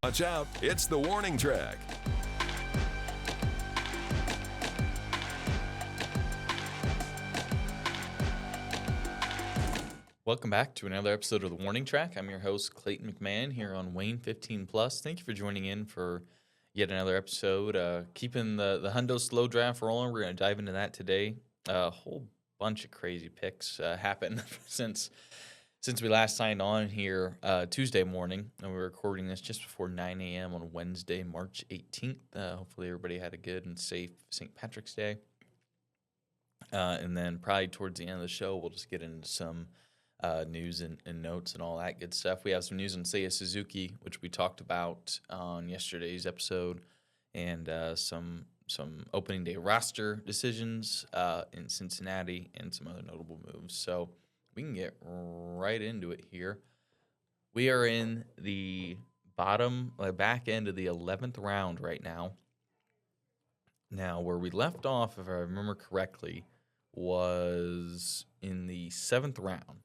Watch out, it's the warning track. Welcome back to another episode of The Warning Track. I'm your host, Clayton McMahon, here on Wayne 15 Plus. Thank you for joining in for yet another episode. Keeping the Hundo Slow Draft rolling. We're going to dive into that today. A whole bunch of crazy picks happened since we last signed on here Tuesday morning. And we're recording this just before 9 a.m. on Wednesday, March 18th. Hopefully everybody had a good and safe St. Patrick's Day. And then probably towards the end of the show, we'll just get into some news and notes and all that good stuff. We have some news on Seiya Suzuki, which we talked about on yesterday's episode, and some opening day roster decisions in Cincinnati and some other notable moves. So we can get right into it here. We are in the back end of the 11th round right now. Now, where we left off, if I remember correctly, was in the 7th round.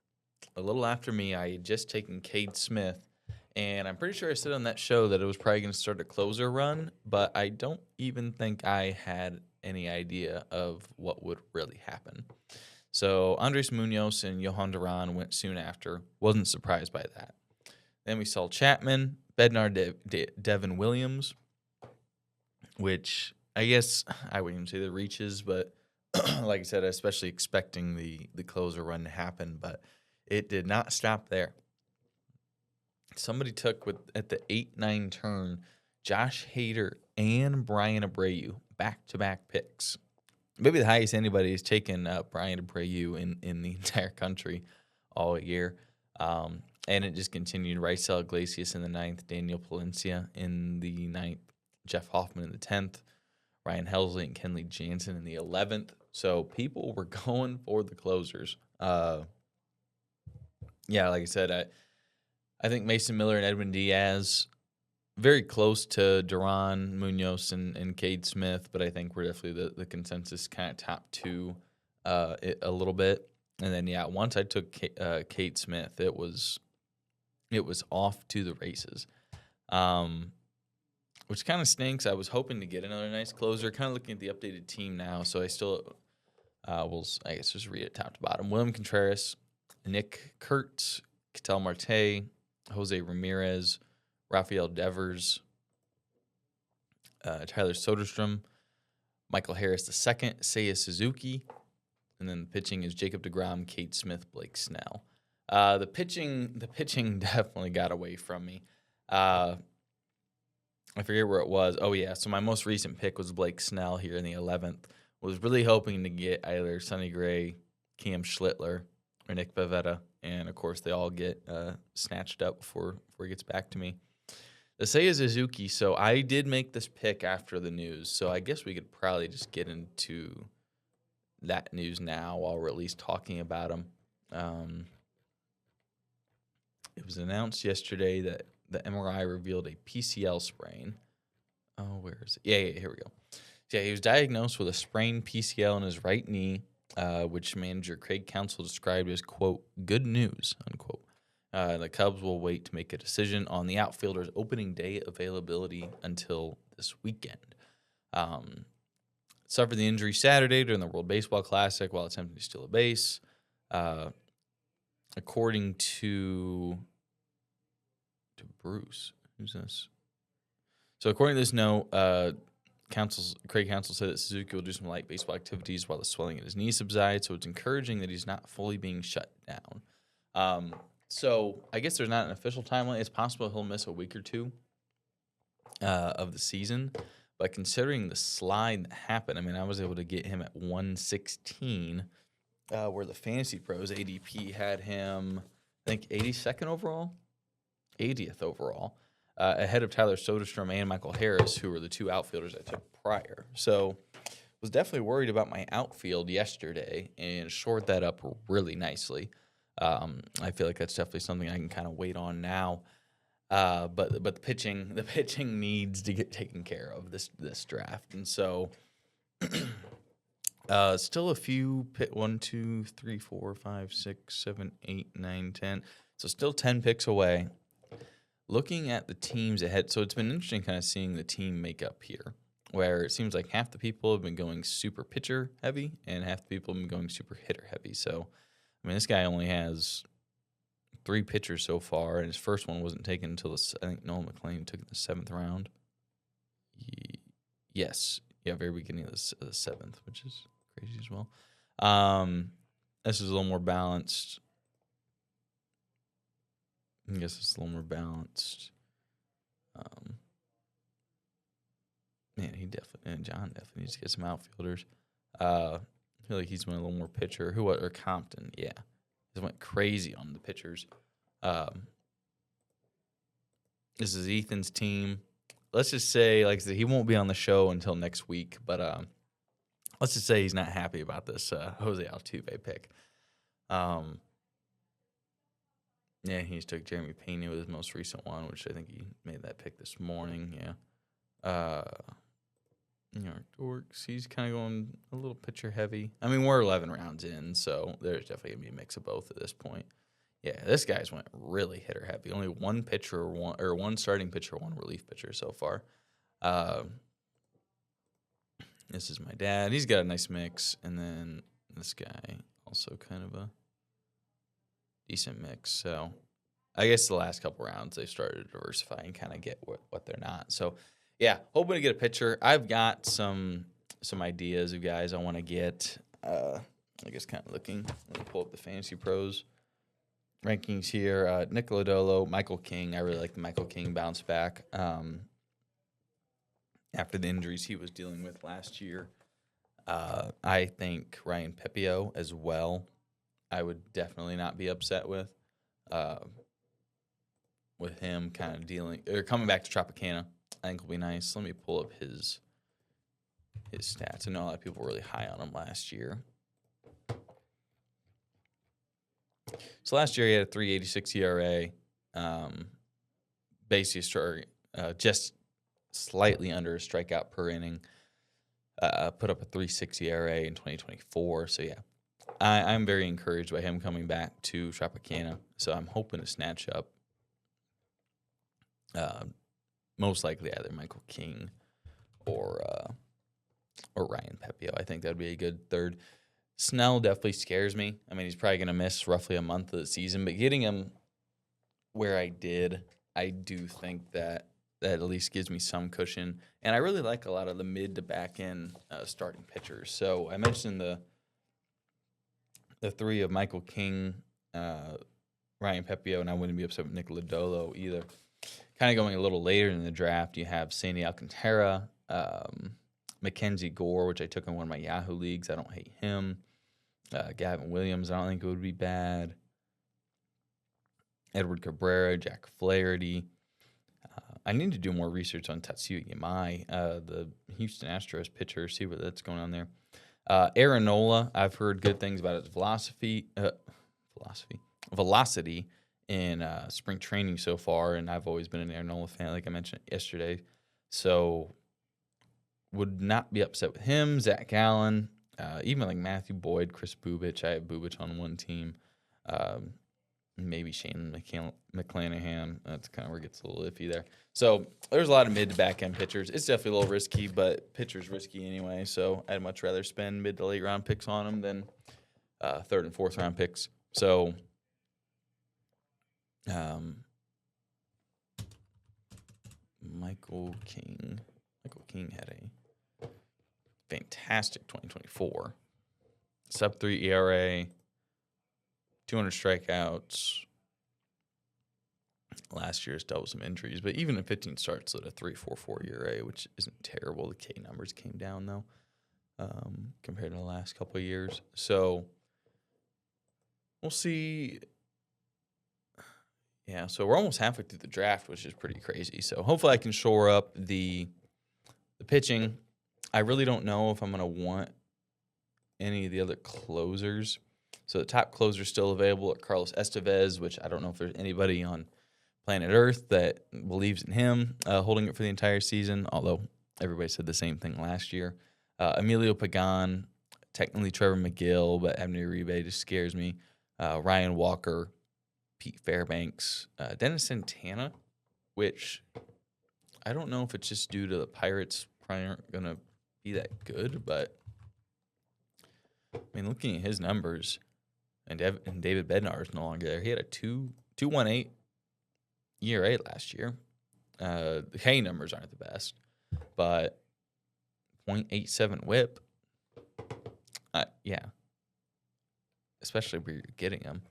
A little after me, I had just taken Cade Smith, and I'm pretty sure I said on that show that it was probably going to start a closer run, but I don't even think I had any idea of what would really happen. So Andres Munoz and Johan Duran went soon after. Wasn't surprised by that. Then we saw Chapman, Bednar, Devin Williams, which I guess I wouldn't even say the reaches, but like I said, especially expecting the closer run to happen, but it did not stop there. Somebody took at the 8-9 turn, Josh Hader and Brian Abreu, back-to-back picks. Maybe the highest anybody has taken Brian Abreu in the entire country all year. And it just continued. Raisel Iglesias in the 9th, Daniel Palencia in the 9th, Jeff Hoffman in the 10th, Ryan Helsley and Kenley Jansen in the 11th. So people were going for the closers. Yeah, like I said, I think Mason Miller and Edwin Diaz very close to Duran, Munoz, and Cade Smith, but I think we're definitely the consensus kind of top two a little bit. And then, yeah, once I took Cade Smith, it was off to the races, which kind of stinks. I was hoping to get another nice closer, kind of looking at the updated team now, so I still will, I guess, just read it top to bottom. William Contreras, Nick Kurtz, Ketel Marte, Jose Ramirez, Rafael Devers, Tyler Soderstrom, Michael Harris II, Seiya Suzuki, and then the pitching is Jacob deGrom, Cade Smith, Blake Snell. The pitching definitely got away from me. I forget where it was. Oh, yeah, so my most recent pick was Blake Snell here in the 11th. Was really hoping to get either Sonny Gray, Cam Schlittler, or Nick Pivetta, and of course they all get snatched up before it gets back to me. The Seiya Suzuki, so I did make this pick after the news, so I guess we could probably just get into that news now while we're at least talking about them. It was announced yesterday that the MRI revealed a PCL sprain. Oh, where is it? Yeah, here we go. Yeah, he was diagnosed with a sprained PCL in his right knee, which manager Craig Counsell described as, quote, good news, unquote. The Cubs will wait to make a decision on the outfielder's opening day availability until this weekend. Suffered the injury Saturday during the World Baseball Classic while attempting to steal a base. According to Bruce, who's this? So according to this note, Craig Counsell said that Suzuki will do some light baseball activities while the swelling in his knee subsides, so it's encouraging that he's not fully being shut down. So I guess there's not an official timeline. It's possible he'll miss a week or two of the season, but considering the slide that happened, I mean, I was able to get him at 116, where the Fantasy Pros ADP had him, I think, 82nd overall, 80th overall. Ahead of Tyler Soderstrom and Michael Harris, who were the two outfielders I took prior. So was definitely worried about my outfield yesterday and shored that up really nicely. I feel like that's definitely something I can kind of wait on now. But the pitching needs to get taken care of this draft. And so still a few 1, 2, 3, 4, 5, 6, 7, 8, 9, 10. So still 10 picks away. looking at the teams ahead, so it's been interesting kind of seeing the team makeup here, where it seems like half the people have been going super pitcher heavy and half the people have been going super hitter heavy. So, I mean, this guy only has 3 pitchers so far, and his first one wasn't taken until I think Nolan McLean took it in the 7th round. Yes. Yeah, very beginning of the 7th, which is crazy as well. This is a little more balanced. I guess it's a little more balanced. Man, John definitely needs to get some outfielders. I feel like he's went a little more pitcher. Or Compton, yeah. He went crazy on the pitchers. This is Ethan's team. Let's just say, like I said, he won't be on the show until next week, but let's just say he's not happy about this Jose Altuve pick. Yeah, he just took Jeremy Pena with his most recent one, which I think he made that pick this morning. Yeah. New York Dorks, he's kind of going a little pitcher heavy. I mean, we're 11 rounds in, so there's definitely going to be a mix of both at this point. Yeah, this guy's went really hitter heavy. Only one pitcher, one starting pitcher, one relief pitcher so far. This is my dad. He's got a nice mix, and then this guy also kind of a decent mix. So I guess the last couple rounds they started to diversify and kind of get what they're not. So yeah, hoping to get a pitcher. I've got some ideas of guys I want to get. I guess kind of looking. Let me pull up the Fantasy Pros rankings here. Nick Lodolo, Michael King. I really like the Michael King bounce back after the injuries he was dealing with last year. I think Ryan Pepio as well. I would definitely not be upset with him kind of dealing or coming back to Tropicana. I think will be nice. Let me pull up his stats. I know a lot of people were really high on him last year. So last year he had a 3.86 ERA, basically just slightly under a strikeout per inning. Put up a 3.6 ERA in 2024. So yeah, I'm very encouraged by him coming back to Tropicana. So I'm hoping to snatch up most likely either Michael King or Ryan Pepio. I think that would be a good third. Snell definitely scares me. I mean, he's probably going to miss roughly a month of the season, but getting him where I did, I do think that at least gives me some cushion. And I really like a lot of the mid to back end starting pitchers. So I mentioned the 3 of Michael King, Ryan Pepio, and I wouldn't be upset with Nick Lodolo either. Kind of going a little later in the draft, you have Sandy Alcantara, Mackenzie Gore, which I took in one of my Yahoo leagues. I don't hate him. Gavin Williams, I don't think it would be bad. Edward Cabrera, Jack Flaherty. I need to do more research on Tatsuya Yamai, the Houston Astros pitcher, see what that's going on there. Aaron Nola, I've heard good things about his velocity in spring training so far, and I've always been an Aaron Nola fan, like I mentioned yesterday. So would not be upset with him. Zach Allen, even like Matthew Boyd, Chris Bubich. I have Bubich on one team. Maybe Shane McClanahan. That's kind of where it gets a little iffy there. So there's a lot of mid to back end pitchers. It's definitely a little risky, but pitcher's risky anyway. So I'd much rather spend mid to late round picks on them than 3rd and 4th round picks. So Michael King had a fantastic 2024. Sub 3 ERA, 200 strikeouts. Last year's dealt with some injuries, but even in 15 starts, at a 3.44 ERA, which isn't terrible. The K numbers came down though, compared to the last couple of years. So we'll see. Yeah, so we're almost halfway through the draft, which is pretty crazy. So hopefully I can shore up the pitching. I really don't know if I'm going to want any of the other closers. So the top closer still available at Carlos Estevez, which I don't know if there's anybody on planet Earth that believes in him holding it for the entire season, although everybody said the same thing last year. Emilio Pagan, technically Trevor McGill, but Abner Uribe just scares me. Ryan Walker, Pete Fairbanks, Dennis Santana. which I don't know if it's just due to the Pirates probably aren't going to be that good, but I mean, looking at his numbers, and David Bednar is no longer there. He had a 2.18 ERA last year. The K numbers aren't the best, but .87 WHIP. Yeah, especially where you're getting him.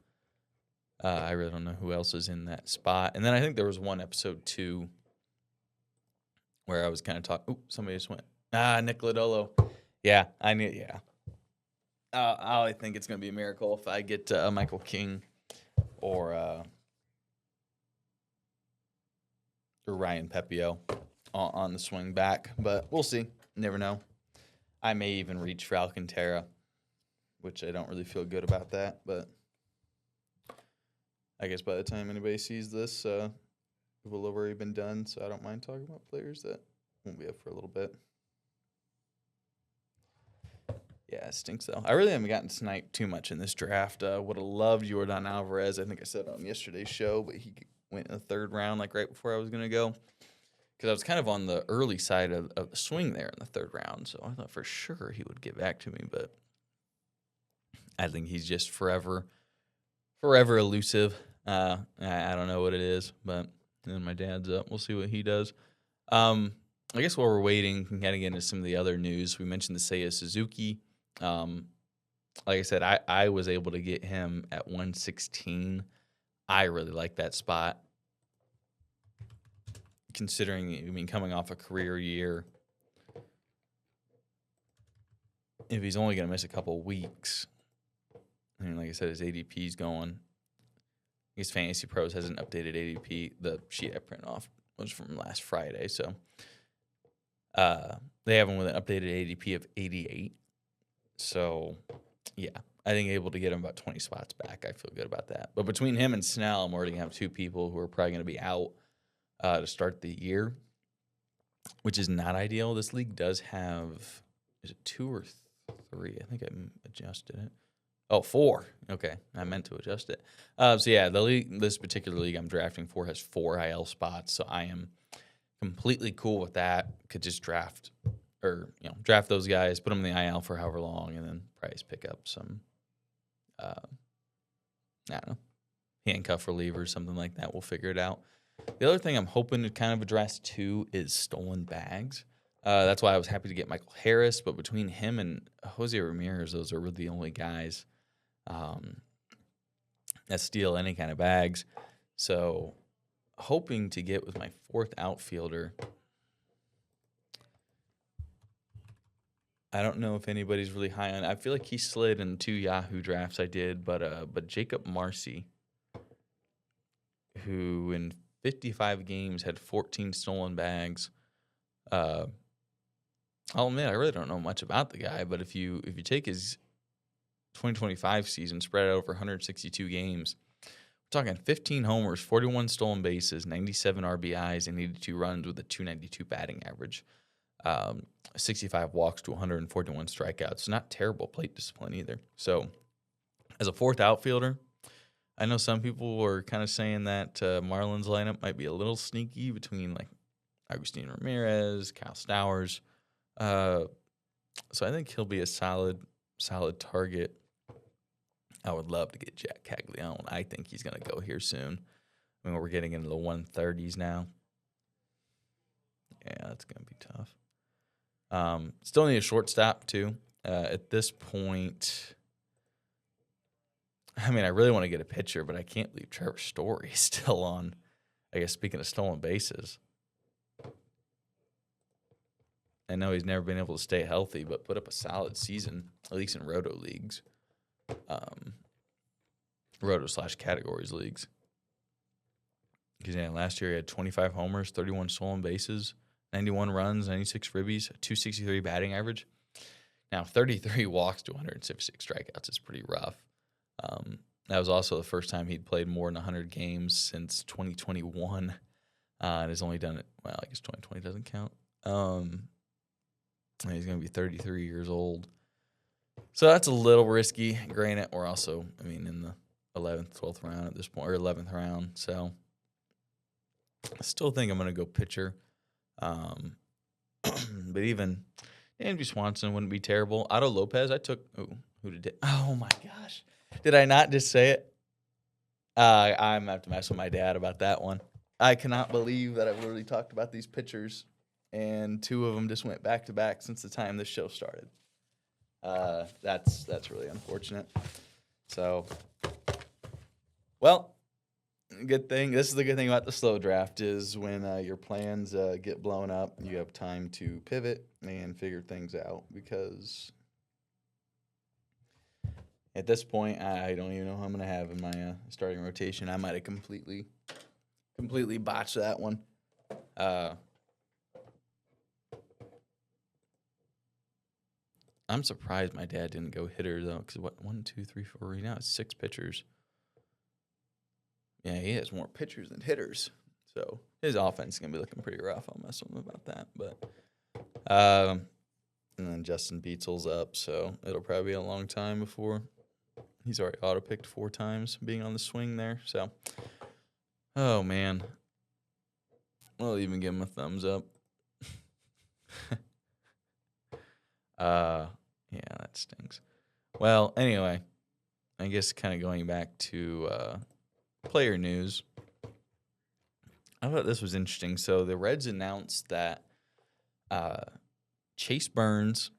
I really don't know who else is in that spot. And then I think there was one episode too where I was kind of talking. Ooh, somebody just went. Nick Lodolo. Yeah, I knew. Yeah. I think it's going to be a miracle if I get Michael King or Ryan Pepio on the swing back. But we'll see. Never know. I may even reach for Alcantara, which I don't really feel good about that. But I guess by the time anybody sees this, it will have already been done. So I don't mind talking about players that won't be up for a little bit. Yeah, it stinks, though. I really haven't gotten sniped too much in this draft. Would have loved Yordan Alvarez. I think I said on yesterday's show, but he went in the third round, like right before I was going to go. Because I was kind of on the early side of the swing there in the third round, so I thought for sure he would get back to me. But I think he's just forever elusive. I don't know what it is, but then my dad's up. We'll see what he does. I guess while we're waiting, we can kind of get into some of the other news. We mentioned the Seiya Suzuki. Like I said, I was able to get him at 116. I really like that spot. Considering, coming off a career year, if he's only going to miss a couple weeks, like I said, his ADP's going. His Fantasy Pros hasn't updated ADP. The sheet I print off was from last Friday, so they have him with an updated ADP of 88. So, yeah, I think able to get him about 20 spots back. I feel good about that. But between him and Snell, I'm already going to have two people who are probably going to be out to start the year, which is not ideal. This league does have, is it 2 or 3? I think I adjusted it. Oh, 4. Okay, I meant to adjust it. So yeah, this particular league I'm drafting for has 4 IL spots, so I am completely cool with that. Could just draft those guys, put them in the IL for however long, and then price pick up some, I don't know, handcuff relievers, something like that. We'll figure it out. The other thing I'm hoping to kind of address too is stolen bags. That's why I was happy to get Michael Harris, but between him and Jose Ramirez, those are really the only guys that steal any kind of bags. So hoping to get with my 4th outfielder. I don't know if anybody's really high on. I feel like he slid in 2 Yahoo drafts I did, but Jacob Marcy, who in 55 games had 14 stolen bags. I'll admit I really don't know much about the guy, but if you take his 2025 season, spread out over 162 games, we're talking 15 homers, 41 stolen bases, 97 RBIs, and 82 runs with a 292 batting average. 65 walks to 141 strikeouts. Not terrible plate discipline either. So as a 4th outfielder, I know some people were kind of saying that Marlins lineup might be a little sneaky between like Agustin Ramirez, Kyle Stowers. So I think he'll be a solid target. I would love to get Jack Caglione. I think he's going to go here soon. We're getting into the 130s now. Yeah, that's going to be tough. Still need a shortstop, too. At this point, I really want to get a pitcher, but I can't leave Trevor Story still on, I guess, speaking of stolen bases. I know he's never been able to stay healthy, but put up a solid season, at least in roto leagues. Roto/categories leagues. Because last year he had 25 homers, 31 stolen bases, 91 runs, 96 ribbies, 263 batting average. Now, 33 walks to 166 strikeouts is pretty rough. That was also the first time he'd played more than 100 games since 2021. And has only done it, well, I guess 2020 doesn't count. And he's going to be 33 years old. So that's a little risky. Granted, we're also, in the 11th, 12th round at this point, or 11th round. So I still think I'm going to go pitcher. Um, but even Andrew Swanson wouldn't be terrible. Otto Lopez, I took. Ooh, who did it? Oh my gosh. Did I not just say it? I'm going to have to mess with my dad about that one. I cannot believe that I've literally talked about these pitchers, and two of them just went back to back since the time this show started. That's really unfortunate. So, well, good thing. This is the good thing about the slow draft is when your plans get blown up, you have time to pivot and figure things out. Because at this point, I don't even know who I'm going to have in my starting rotation. I might have completely botched that one. I'm surprised my dad didn't go hitter though, because what 1, 2, 3, 4 right now it's 6 pitchers. Yeah, he has more pitchers than hitters, so his offense is gonna be looking pretty rough. I'll mess with him about that, but and then Justin Beetzel's up, so it'll probably be a long time before he's already auto picked 4 times, being on the swing there. So, oh man, I'll even give him a thumbs up. Yeah, that stinks. Well, anyway, I guess kind of going back to player news. I thought this was interesting. So the Reds announced that Chase Burns,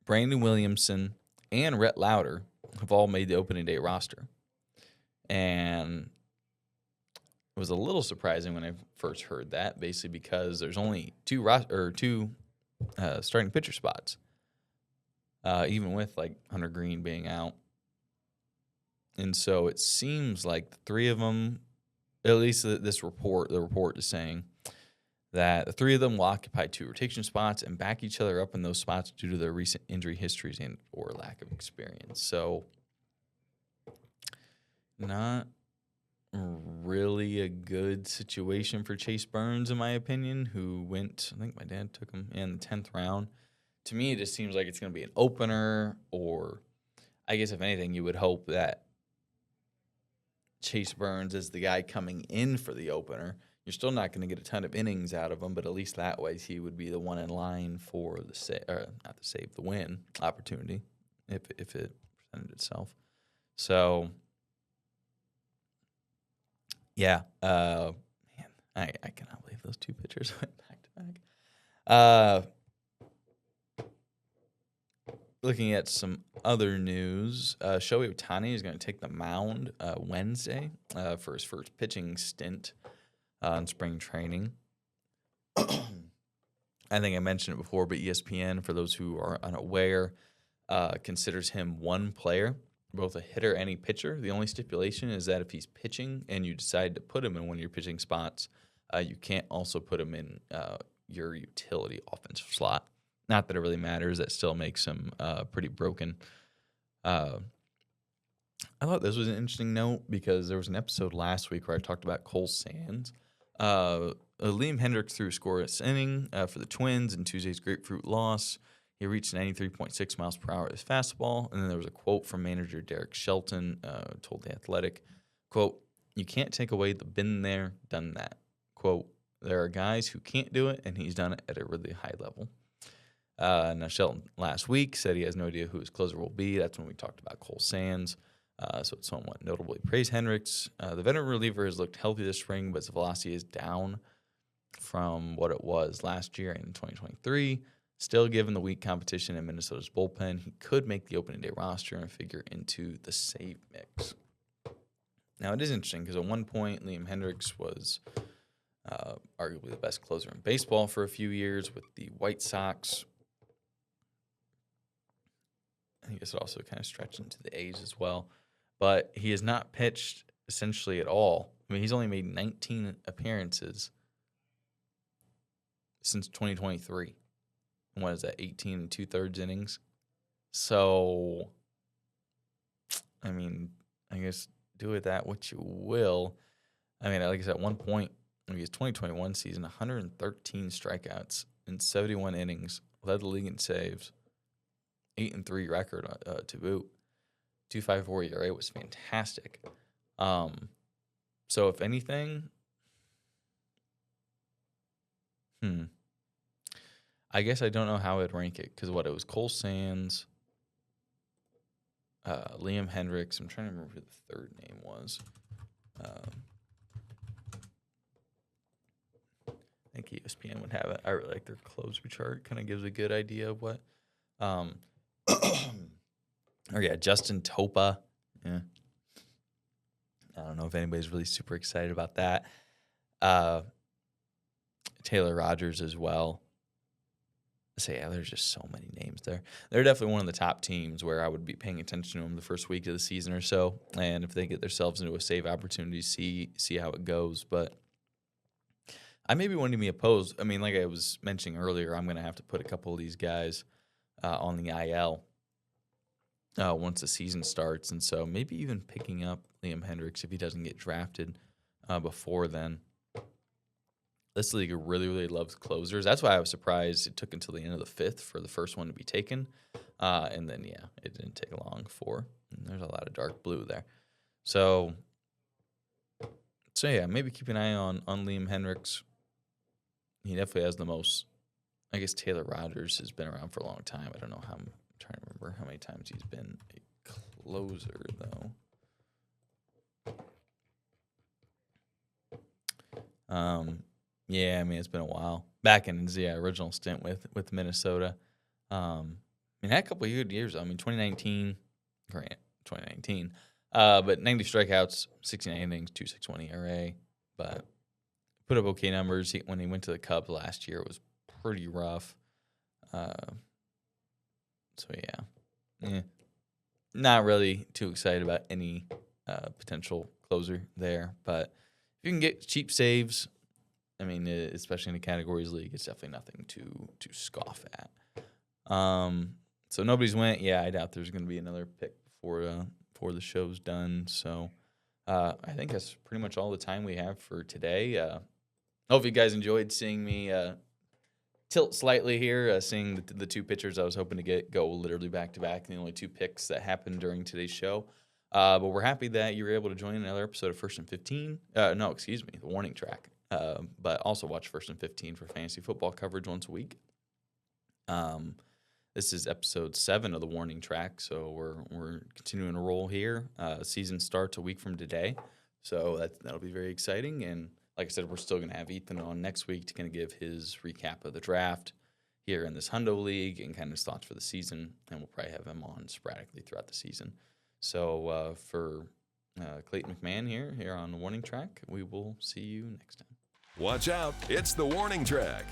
Brandon Williamson, and Rhett Lauder have all made the opening day roster. And it was a little surprising when I first heard that, basically because there's only two starting pitcher spots. Even with like Hunter Green being out. And so it seems like the 3 of them, at least the report is saying that the 3 of them will occupy 2 rotation spots and back each other up in those spots due to their recent injury histories and or lack of experience. So not really a good situation for Chase Burns, in my opinion, who went, I think my dad took him in the 10th round. To me, it just seems like it's going to be an opener, or I guess if anything, you would hope that Chase Burns is the guy coming in for the opener. You're still not going to get a ton of innings out of him, but at least that way he would be the one in line for the win opportunity if it presented itself. So, yeah, man, I cannot believe those 2 pitchers went back to back. Looking at some other news, Shohei Ohtani is going to take the mound Wednesday for his first pitching stint in spring training. I think I mentioned it before, but ESPN, for those who are unaware, considers him one player, both a hitter and a pitcher. The only stipulation is that if he's pitching and you decide to put him in one of your pitching spots, you can't also put him in your utility offensive slot. Not that it really matters. That still makes him pretty broken. I thought this was an interesting note because there was an episode last week where I talked about Cole Sands. Liam Hendricks threw a scoreless inning for the Twins in Tuesday's grapefruit loss. He reached 93.6 miles per hour with his fastball. And then there was a quote from manager Derek Shelton, told The Athletic, quote, "You can't take away the been there, done that." Quote, "There are guys who can't do it, and he's done it at a really high level." Now, Shelton last week said he has no idea who his closer will be. That's when we talked about Cole Sands. So it's somewhat notable. He praised Hendricks. The veteran reliever has looked healthy this spring, but his velocity is down from what it was last year in 2023. Still, given the weak competition in Minnesota's bullpen, he could make the opening day roster and figure into the save mix. Now, it is interesting because at one point, Liam Hendricks was arguably the best closer in baseball for a few years with the White Sox. I guess it also kind of stretched into the A's as well. But he has not pitched essentially at all. I mean, he's only made 19 appearances since 2023. And what is that, 18 and 2/3 innings? So, I mean, I guess do with that what you will. I mean, like I said, at one point, in his 2021 season, 113 strikeouts in 71 innings, led the league in saves. 8-3 record to boot. 2.54 ERA was fantastic. So if anything, Hmm. I guess I don't know how I'd rank it because it was Cole Sands, Liam Hendricks. I'm trying to remember who the third name was. I think ESPN would have it. I really like their closer chart. Kind of gives a good idea of what. Um, or yeah, Justin Topa. Yeah. I don't know if anybody's really super excited about that. Taylor Rogers as well. So yeah, there's just so many names there. They're definitely one of the top teams where I would be paying attention to them the first week of the season or so, and if they get themselves into a save opportunity, see how it goes. But I maybe wouldn't be opposed. I mean, like I was mentioning earlier, I'm going to have to put a couple of these guys on the IL once the season starts, and so maybe even picking up Liam Hendricks if he doesn't get drafted before then. This league really, really loves closers. That's why I was surprised it took until the end of the fifth for the first one to be taken. And then, yeah, it didn't take long for. There's a lot of dark blue there. So yeah, maybe keep an eye on Liam Hendricks. He definitely has the most. I guess Taylor Rogers has been around for a long time. I don't know I'm trying to remember how many times he's been a closer, though. Yeah, I mean, it's been a while. Back in his original stint with Minnesota. I mean, had a couple of good years. I mean, 2019, great, 2019. But 90 strikeouts, 69 innings, 2.61 ERA. But put up okay numbers. When he went to the Cubs last year, it was pretty rough. So, yeah. Not really too excited about any potential closer there. But if you can get cheap saves, I mean, especially in the categories league, it's definitely nothing to scoff at. So nobody's went. Yeah, I doubt there's going to be another pick before the show's done. So I think that's pretty much all the time we have for today. Hope you guys enjoyed seeing me tilt slightly here, seeing the two pitchers I was hoping to go literally back to back, the only two picks that happened during today's show. But we're happy that you were able to join another episode of First and 15. No, excuse me, the Warning Track. But also watch First and 15 for fantasy football coverage once a week. This is episode 7 of the Warning Track, so we're continuing to roll here. Season starts a week from today, so that'll be very exciting. And like I said, we're still going to have Ethan on next week to kind of give his recap of the draft here in this Hundo League and kind of his thoughts for the season, and we'll probably have him on sporadically throughout the season. So for Clayton McMahon here on the Warning Track, we will see you next time. Watch out, it's the Warning Track.